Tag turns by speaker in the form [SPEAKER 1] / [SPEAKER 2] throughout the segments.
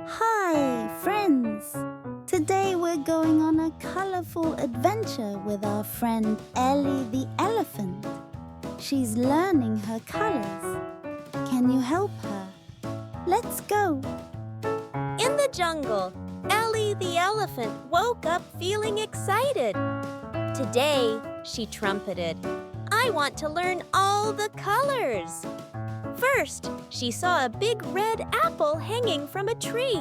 [SPEAKER 1] Hi, friends! Today we're going on a colorful adventure with our friend Ellie the Elephant. She's learning her colors. Can you help her? Let's go!
[SPEAKER 2] In the jungle, Ellie the Elephant woke up feeling excited. Today, she trumpeted, "I want to learn all the colors." First, she saw a big red apple hanging from a tree.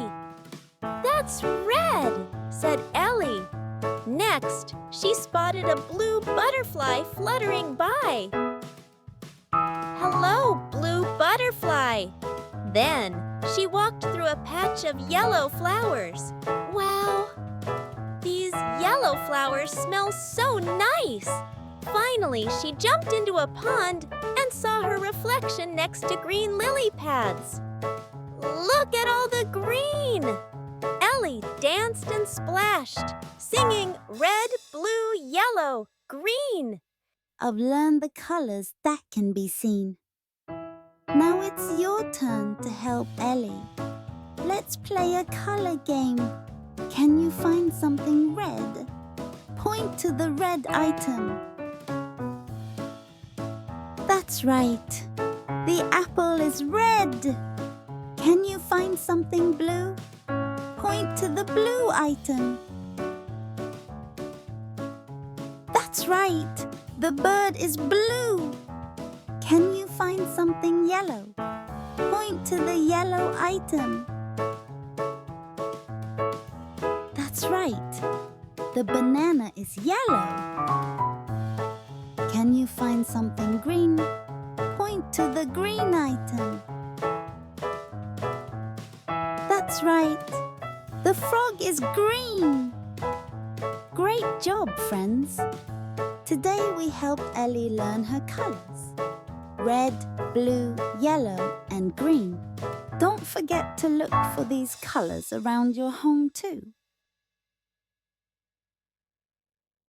[SPEAKER 2] "That's red," said Ellie. Next, she spotted a blue butterfly fluttering by. "Hello, blue butterfly." Then, she walked through a patch of yellow flowers. Wow! These yellow flowers smell so nice! Finally, she jumped into a pond and saw her reflection next to green lily pads. Look at all the green! Ellie danced and splashed, singing red, blue, yellow, green.
[SPEAKER 1] I've learned the colors that can be seen. Now it's your turn to help Ellie. Let's play a color game. Can you find something red? Point to the red item. That's right. The apple is red. Can you find something blue? Point to the blue item. That's right. The bird is blue. Can you find something yellow? Point to the yellow item. That's right. The banana is yellow. Can you find something green? Point to the green item. That's right. The frog is green. Great job, friends. Today we helped Ellie learn her colors. Red, blue, yellow, and green. Don't forget to look for these colors around your home too.